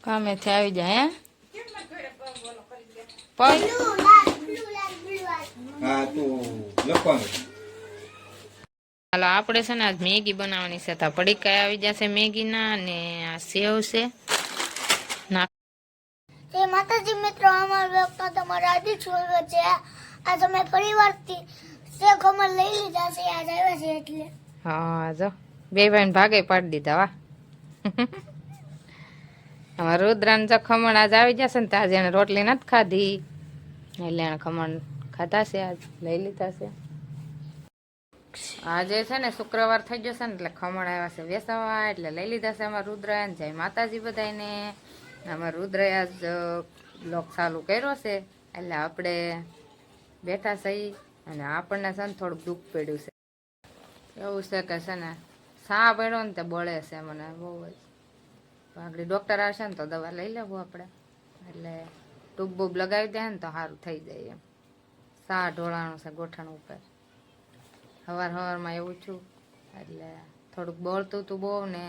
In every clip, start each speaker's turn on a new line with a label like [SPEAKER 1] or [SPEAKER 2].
[SPEAKER 1] કામેથી આવી જાય હે પગ
[SPEAKER 2] હા તો લખવાનું.
[SPEAKER 1] હાલો આપણે છે ને આજ મેગી બનાવવાની છે તો પડીકા આવી જશે મેગી ના અને આ સેવ છે ના
[SPEAKER 3] જય માતાજી મિત્રો, અમારા બ્લોગમાં તમારું હાર્દિક સ્વાગત છે. આજ અમે પરિવારથી શેવ ખમણ લઈ લીધા છે, આજ આવ્યા છે એટલે.
[SPEAKER 1] હા જો બે ભાઈ ભાગે પાડી દીધા વાહ. હવે રુદ્રાન જો ખમણ આજ આવી જશે ને તો આજે એને રોટલી નથી ખાધી એટલે એને ખમણ ખાધા છે, આજ લઈ લીધા છે. આજે છે ને શુક્રવાર થઈ જશે ને એટલે ખમણ આવ્યા છે વેસવા એટલે લઈ લીધા છે અમારા રુદ્રાયન. જય માતાજી બધાને. અમારા રુદ્રએ આજ બ્લોગ ચાલુ કર્યો છે એટલે આપણે બેઠા સહી અને આપણને છે ને થોડુંક દુઃખ પડ્યું છે. એવું છે કે છે ને સા પડ્યો ને તે બળે છે મને બહુ જ. આગળ ડૉક્ટર આવશે ને તો દવા લઈ લેવું આપણે, એટલે ટૂબ બૂબ લગાવી દે ને તો સારું થઈ જાય એમ. સા ઢોળાણું છે ગોઠણ ઉપર. સવારમાં એવું છું એટલે થોડુંક બળતું હતું બહુ ને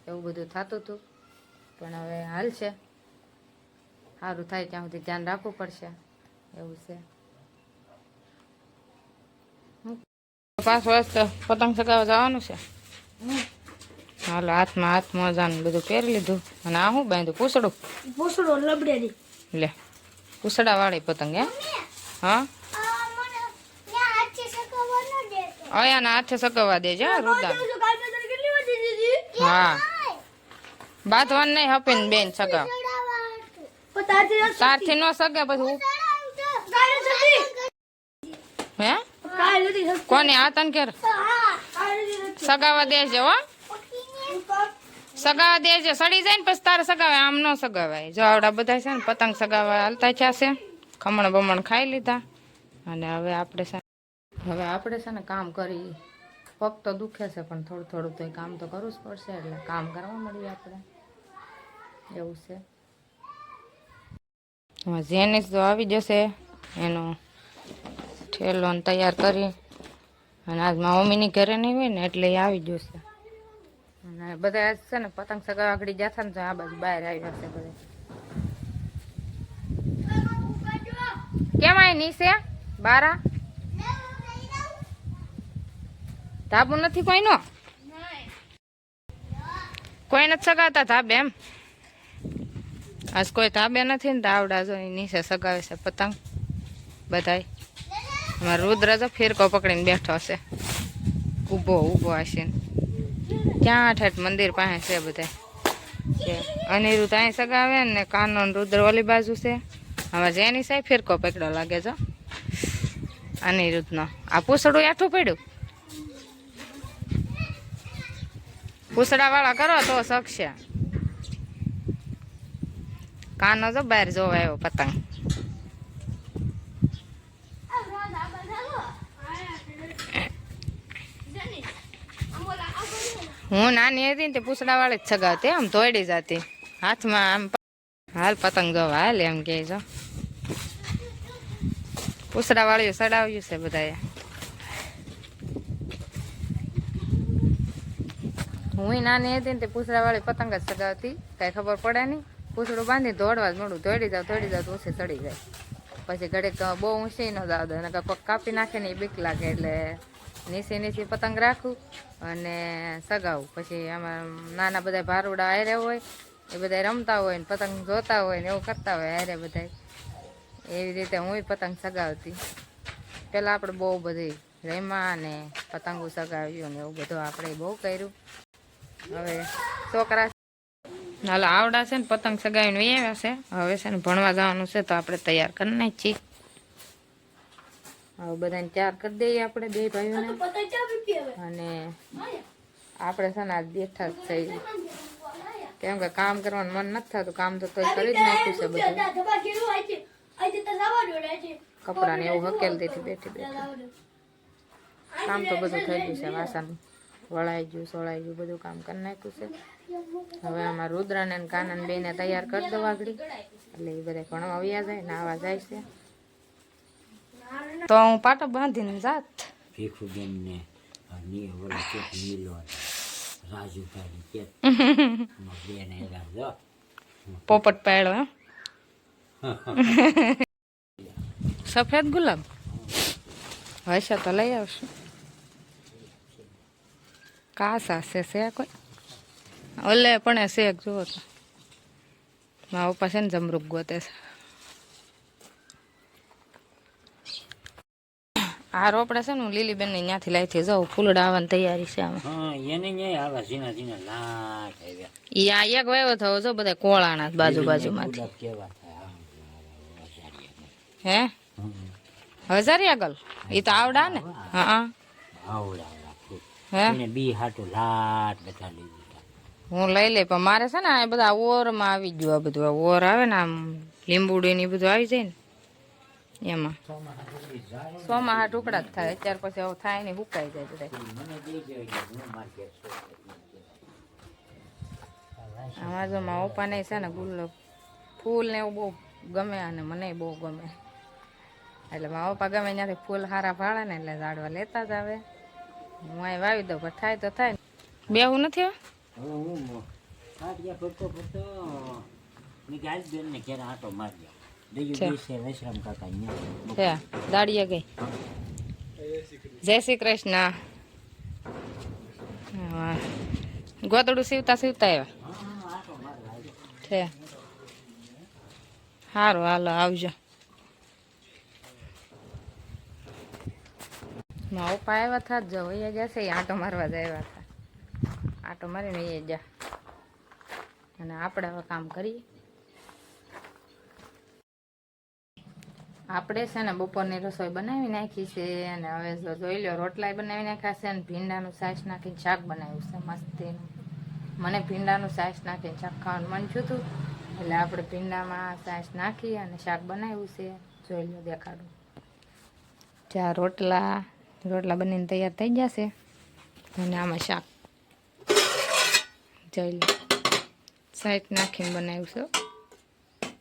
[SPEAKER 1] એવું બધું થતું હતું, પણ હવે હાલ છે સારું થાય ત્યાં સુધી ધ્યાન રાખવું પડશે એવું છે. 5 વાગે પતંગ ચગાવવા જવાનું છે. હાલો હાથમાં મોજાને બધું પહેરી લીધું અને આ શું બાંધ્યું પૂછડું
[SPEAKER 3] લબડેલી
[SPEAKER 1] લે પૂછડા વાળી પતંગ હે હા અયાના હાથે સગવવા દેજો રુદા. હા બાંધવાનું નહીં હપીને બેન સગાવ તારથી નો સગે પછી હે કોને આ તને ઘેર સગાવા દેજો હો, સગાવા દેજો. સડી જાય ને પછી તારે સગાવાય, આમ ન સગાવાય. જો આવડા બધા છે ને પતંગ સગાવા હાલતા છે. ખમણ બમણ ખાઈ લીધા અને હવે આપણે છે ને કામ કરી. પગ તો દુખે છે પણ થોડું થોડું તો કામ તો કરવું જ પડશે એટલે કામ કરવા મળીએ આપણે એવું છે. જેનિસ તો આવી જશે એનો ઠેલો તૈયાર કરી અને આજ મારા મમ્મીની ઘરે નહીં હોય ને એટલે એ આવી જશે. અને બધા આજ છે ને પતંગ સગાવા આગળ જતા ને તો આ બાજુ બહાર આવ્યા છે બધા. કેમ આય નીચે બારા ધાબુ નથી કોઈનો, કોઈ નથી સગાવતા ધાબે એમ. આજ કોઈ ધાબે નથી ને આવડા જો નીચે સગાવે છે પતંગ બધાય. અમારો રુદ્ર જો ફિરકો પકડીને બેઠો છે, ઊભો હશે. ક્યાં ઠેઠ મંદિર પાસે છે બધા. અનિરુદ્ધ અહીં સગાવે ને કાનો રુદ્ર ઓલી બાજુ છે. હવે જેની સાહેબ ફિરકો પકડો લાગે છે અનિરુદ્ધનો. આ પૂછડું આઠું પડ્યું. પૂછડા વાળા કરો તો શકશે. કાનો જો બહાર જોવા આવ્યો પતંગ. હું નાની હતી ને તે પૂછડા વાળી જ સગાવતી, આમ તોડી જતી હાથમાં આમ. હાલ પતંગ જોવા હાલ એમ કે જો પૂછડા વાળીઓ સડાવ્યું છે બધાએ. હું નાની હતી ને તે પૂછડા વાળી પતંગ જ સગાવતી, કઈ ખબર પડે નહીં. પૂછડું બાંધી દોડવા જ મળું, દોડી જાવ તો ઊંચી ચડી જાય. પછી ઘડીક બહુ ઊંચી ન જાવ દે અને પગ કાપી નાખે ને એ બીક લાગે એટલે નીચે પતંગ રાખું અને સગાવું. પછી આમાં નાના બધા ભારુડા હારે હોય એ બધા રમતા હોય ને પતંગ જોતા હોય ને એવું કરતા હોય હારે બધા. એવી રીતે હું પતંગ સગાવતી. પહેલાં આપણે બહુ બધી રમ્યા ને પતંગો સગાવ્યું ને એવું બધું આપણે બહુ કર્યું. હવે છોકરા હાલો આવડા છે ને પતંગ સગાવીને આવ્યા છે. હવે છે ને ભણવા જવાનું છે તો આપણે તૈયાર કરી નાખીએ. હવે બધાને તૈયાર કરી દઈએ આપણે બે ભાઈઓને. અને આપણે છે ને આજ બેઠા જ થઈ કેમ કે કામ કરવાનું મન નથી થતું. કામ તો કરી જ નાખ્યું છે બધું. કપડાં ને એવું હકેલતી બેઠી કામ તો બધું થઈ ગયું છે. વાસણ વળાઈ ગયું સોળાઈ ગયું બધું કામ કરી નાખ્યું છે. હવે આમાં રુદ્રાને કાનન બેને તૈયાર કરી દો આગળ એટલે એ બધા ભણવા આવ્યા જાય નાવા જાય છે. તો હું પાટો બાંધીને જાત
[SPEAKER 2] ભીખુબેનને રાજુભાઈ કે બેન આવ્યા જો
[SPEAKER 1] પોપટ પાડ્યો એમ સફેદ ગુલાબ હશે તો લઈ આવશું કાસા છે કોઈ ઓલે પણ શેક જુઓ તો મારા પપ્પા છે ને જમરૂક ગોતે છે આ રોપડા છે ને હું લીલીબેન ને ત્યાંથી લાવીથી જાઉં ફૂલડા આવવાની તૈયારી છે આમાં
[SPEAKER 2] હા એને ન્યાય આવા ઝીણા ઝીણા લાટ આવ્યા
[SPEAKER 1] ઈ આ એક વાવ્યો થયો જો બધા કોળાના બાજુ બાજુમાંથી
[SPEAKER 2] ગુલાબ કેવા થાય
[SPEAKER 1] હે હજારિયા ગલ ઈ તો આવડા ને હા
[SPEAKER 2] આવડા ફૂલ
[SPEAKER 1] હે
[SPEAKER 2] એને બી હાટું લાટ બધા લઈ લીધા
[SPEAKER 1] હું લઈ લે પણ મારે છે ને આ બધા ઓરમાં આવી ગયું આ બધું આ ઓર આવે ને આમ લીંબુડી ને બધું આવી જાય ને એમાં સોમાં ટુકડા જ થાય અત્યાર પછી હવે થાય ને હુકાઈ જાય બધા
[SPEAKER 2] મને દઈ દેજો હું માર્કેટ
[SPEAKER 1] અમારે જો મારા પપ્પાને છે ને ગુલાબ ફૂલ ને એવું બહુ ગમે અને મને બહુ ગમે એટલે મારા પપ્પા ગમે ત્યાંથી ફૂલ સારા ભાળે ને એટલે ઝાડવા લેતા જ આવે હું અહીં વાવી દઉં પણ થાય તો થાય બેવું નથી
[SPEAKER 2] હવે હું કાઢ્યા ફરતો ફરતો મેં કે આજ બેન ને ક્યારે આટો માર્યો બીજું દિવસે વૈશ્રામ કાકા
[SPEAKER 1] છે દાડિયા ગઈ જય શ્રી કૃષ્ણ હા ગોતડું સીવતા સીવતા આવ્યા છે સારું હાલો આવજો મારા પપ્પા આવ્યા હતા જ જાઓ એ જશે આંટો મારવા જ આવ્યા હતા આંટો મારીને એ જા અને આપણે હવે કામ કરીએ આપણે છે ને બપોરની રસોઈ બનાવી નાખી છે અને હવે જોઈ લો રોટલા બનાવી નાખ્યા છે અને ભીંડાનું સાસ નાખીને શાક બનાવ્યું છે મસ્તીનું મને ભીંડાનું સાસ નાખીને શાક ખાવાનું મન થયું હતું એટલે આપણે ભીંડામાં સાસ નાખી અને શાક બનાવ્યું છે જોઈ લો દેખાડું જ્યાં રોટલા બનીને તૈયાર થઈ જશે અને આમાં શાક જોઈ લો સાઈડ નાખીને બનાવ્યું છે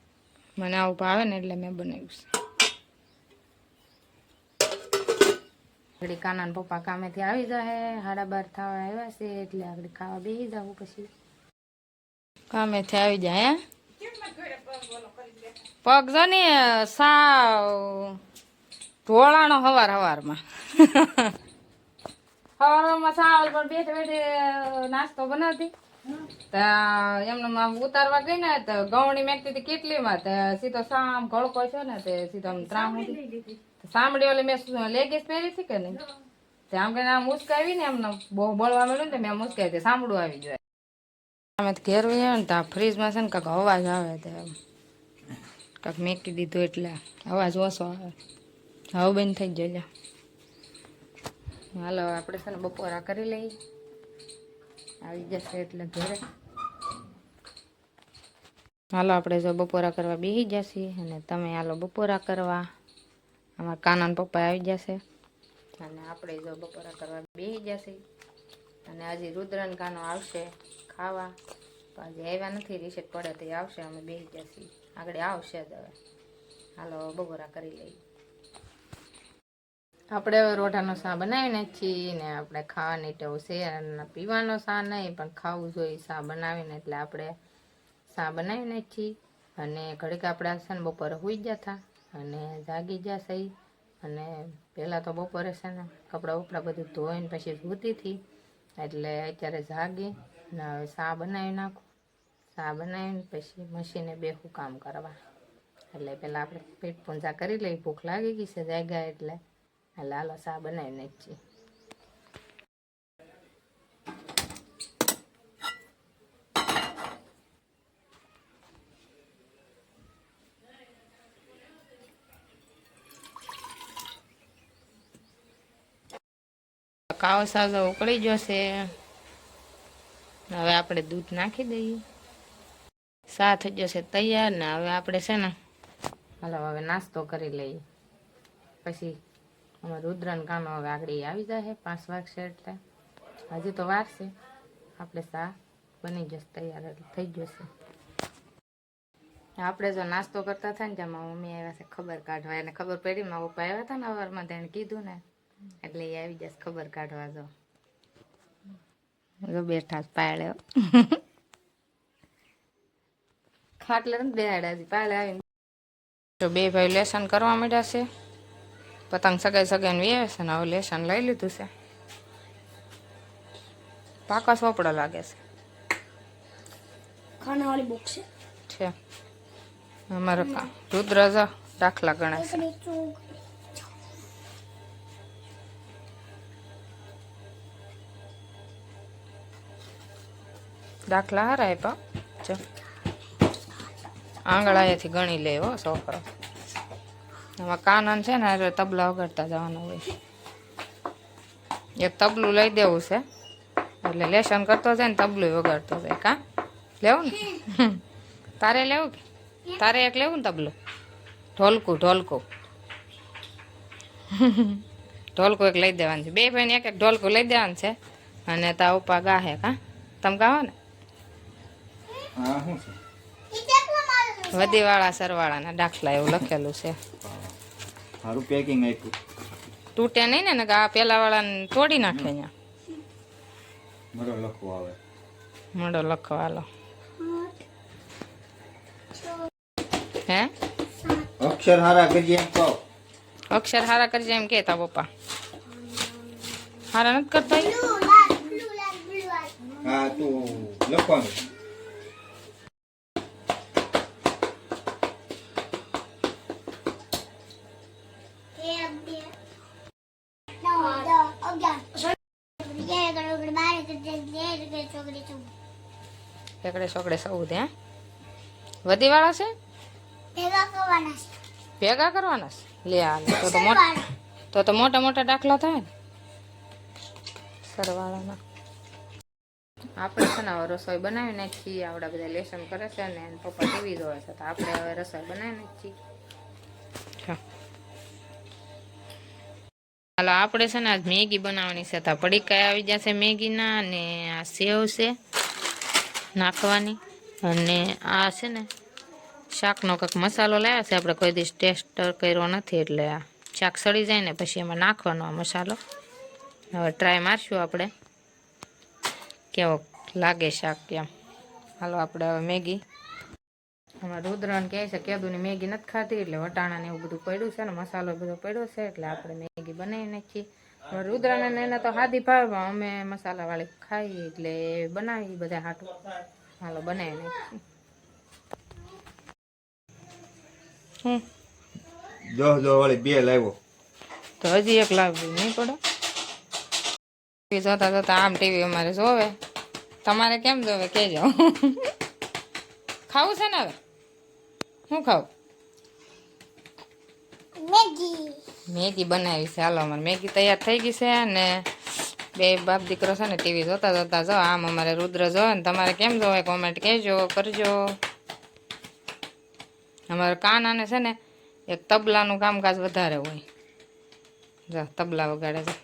[SPEAKER 1] મને આવું ભાવે ને એટલે મેં બનાવ્યું છે આગળ કાના પપ્પા કામેથી આવી જાય 12:30 થવા આવ્યા છે એટલે આગળ ખાવા બેસી જવું પછી કામેથી આવી જાય હે પગ જો ને સાવ ઢોળાનો હવારમાં સાવ પણ બેઠે બેઠે નાસ્તો બનાવતી એમને ઉતારવા ગઈ ને તો ગવણી મેકતી હતી કેટલીમાં સીધો સામ ઘડકો છે ને તે સીધો આમ ત્રામ સાંભળી ઓલી મેં લેગીસ પહેરી હતી કે નહીં તે આમ કે આમ મુસ્કાવી ને એમને બહુ બળવા મળ્યું ને મેં મુસ્કાવી હતી સાંભળું આવી જાય અમે ઘેર હોય ને ત્યાં ફ્રીજમાં છે ને કાંક અવાજ આવે તે કાંક મેકી દીધું એટલે અવાજ ઓછો આવે હવે બંધ થઈ ગયો હાલો આપણે છે ને બપોરા કરી લઈએ આવી જશે એટલે ઘરે હાલો આપણે જો બપોરા કરવા બેસી જશે અને તમે હાલો બપોરા કરવા અમારા કાના પપ્પા આવી જશે અને આપણે જો બપોરા કરવા બેસી જશે અને આજે રુદ્રન કાનો આવશે ખાવા તો આજે આવ્યા નથી રિસેટ પડે તો આવશે અમે બેસી જશે આગળ આવશે જ હવે હાલો બપોરા કરી લઈએ આપણે હવે રોટાનો શા બનાવીને છીએ ને આપણે ખાવાની ટેવ છે અને પીવાનો શા નહીં પણ ખાવું જોઈએ શા બનાવીને એટલે આપણે શા બનાવીને છીએ અને ઘડીક આપણે છે ને બપોરે સૂઈ ગયા હતા અને જાગી જશે અને પહેલાં તો બપોરે છે ને કપડાં બપડા બધું ધોઈને પછી સૂતી હતી એટલે અત્યારે જાગી અને હવે શા બનાવી નાખું શા બનાવીને પછી મશીને બેસું કામ કરવા એટલે પહેલાં આપણે પેટ પૂંજા કરી લઈએ ભૂખ લાગી ગઈ છે જાગ્યા એટલે હાલો શા બનાવી નાખીએ કાવો સાજો ઉકળી જશે હવે આપણે દૂધ નાખી દઈએ શા થઈ જશે તૈયાર ને હવે આપણે છે ને હાલો હવે નાસ્તો કરી લઈએ પછી અમે રુદ્રન કાનો હવે આગળ આવી જાય 5 વાગશે એટલે હજી તો વાર છે આપણે શા બની જશે તૈયાર એટલે થઈ જશે આપણે જો નાસ્તો કરતા થાય ને જ્યાં મમ્મી આવ્યા છે ખબર કાઢવા એને ખબર પડી મારા પપ્પા આવ્યા હતા ને અવારમાં તેને કીધું ને એટલે એ આવી જશે ખબર કાઢવા જો બેઠા પાડ્યો ખાટલે નથી બેહાડ્યા હજી પાલે આવીને તો બે ભાઈ લેસન કરવા માંડ્યા છે. પતંગ સગાઈ સગાઈને વેવે છે ને હવે લેસન લઈ લીધું છે. પાકા સોપડા લાગે છે.
[SPEAKER 3] ખાનાવાળી બોક્સ
[SPEAKER 1] છે અમારે રુદ્ર દાખલા ગણે છે. દાખલા હારા આપ્યા છે. આંગળાએથી ગણી લે હો છોકરો. એમાં કાનન છે ને એટલે તબલા વગાડતા જવાનું હોય. એક તબલું લઈ દેવું છે એટલે લેસન કરતો જાય ને તબલું વગાડતો જાય. કા લેવું ને તારે લેવું કે તારે એક લેવું ને તબલું ઢોલકું ઢોલકું ઢોલકું એક લઈ દેવાનું છે. બે ભાઈને એક એક ઢોલકું લઈ દેવાનું છે અને તા ઉપા ગાહે. કા તમે ગાવો ને વધીવાળા સરવાળાના દાખલા એવું લખેલું છે.
[SPEAKER 4] સારું પેકિંગ આપ્યું.
[SPEAKER 1] તૂટે નહીં ને આ પેલા વાળાને તોડી નાખે અહીંયા.
[SPEAKER 4] મારો લખવો આવે
[SPEAKER 1] મોડો લખવાલો હે
[SPEAKER 4] અક્ષર હારા કરજે એમ કહો.
[SPEAKER 1] અક્ષર હારા કરજે એમ કેતા પપ્પા. હારા નથી કરતા ઈ?
[SPEAKER 4] હા તું લખવાનું.
[SPEAKER 1] એકડે ચોકડે સૌ હે વધી વાળા છે ભેગા કરવાના છે. લે આ તો મોટા મોટા દાખલા થાય ને સરવાળાના. આપણે છે ને હવે રસોઈ બનાવી નાખીએ. આવડા બધા લેસન કરે છે ને પપ્પા ટીવી જોવે છે તો આપણે હવે રસોઈ બનાવી નાખીએ. હાલો આપણે છે ને આજ મેગી બનાવવાની છે. તો પડીકા આવી જશે મેગીના અને આ સેવ છે નાખવાની અને આ છે ને શાકનો કંઈક મસાલો લાવ્યા છે. આપણે કોઈ દિવસ ટેસ્ટ કર્યો નથી એટલે આ શાક સડી જાય ને પછી એમાં નાખવાનો આ મસાલો. હવે ટ્રાય મારશું આપણે કેવો લાગે શાક કેમ. હાલો આપણે હવે મેગી અમારે રુદ્રને કહે છે કેદુની મેગી નથી ખાતી એટલે વટાણા ને એવું બધું પડ્યું છે ને મસાલો બધો પડ્યો છે એટલે આપણે મેગી બનાવી નાખીએ. હવે રુદ્રને એને તો હાદી ભાવે અમે મસાલાવાળી ખાઈએ એટલે બનાવી બધા હાટું. હાલો બનાવી નાખીએ.
[SPEAKER 4] દસ વાળી 2 લાવ્યો
[SPEAKER 1] તો હજી એક લાવવી નહીં પડે. જોતા જોતા આમ ટીવી અમારે જોવે. તમારે કેમ જોવે કહેજો. ખાવું છે ને હવે શું ખાવું? મેગી બનાવી છે. હાલો અમારે મેગી તૈયાર થઈ ગઈ છે અને બે બાપ દીકરો છે ને ટીવી જોતા જોતા જો આમ અમારે રુદ્ર જોવે ને તમારે કેમ જોવે કોમેન્ટ કહેજો કરજો. અમારે કાનાને છે ને એક તબલાનું કામકાજ વધારે હોય. જો તબલા વગાડે છે.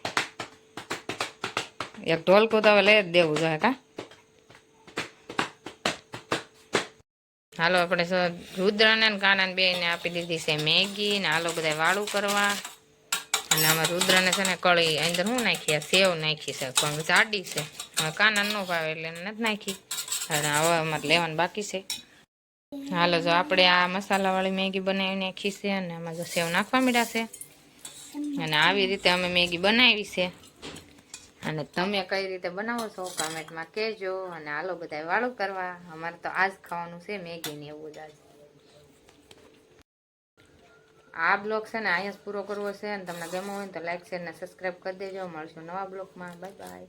[SPEAKER 1] એક ઢોલકું તો હવે લઈ જ દેવું જોઈએ. કા હાલો આપણે રુદ્રને કાનાને બેને આપી દીધી છે મેગી ને હાલો બધા વાળું કરવા. અને આમાં રુદ્રને છે ને કળી અંદર શું નાખી સેવ નાખી છે પણ જાડી છે. હવે કાના ન ભાવે એટલે એને નથી નાખી. અને હવે અમારે લેવાનું બાકી છે. હાલો જો આપણે આ મસાલાવાળી મેગી બનાવી નાખી છે અને આમાં જો સેવ નાખવા માંડ્યા છે. અને આવી રીતે અમે મેગી બનાવી છે. અને તમે કઈ રીતે બનાવો છો કોમેન્ટમાં કહેજો. અને હાલો બધા વાળું કરવા. અમારે તો આજ ખાવાનું છે મેગી ને એવું જ. આ બ્લોગ છે ને અહીંયા જ પૂરો કરવો છે અને તમને ગમ્યો હોય તો લાઈક શેર ને સબસ્ક્રાઈબ કરી દેજો. મળશું નવા બ્લોગમાં. Bye bye.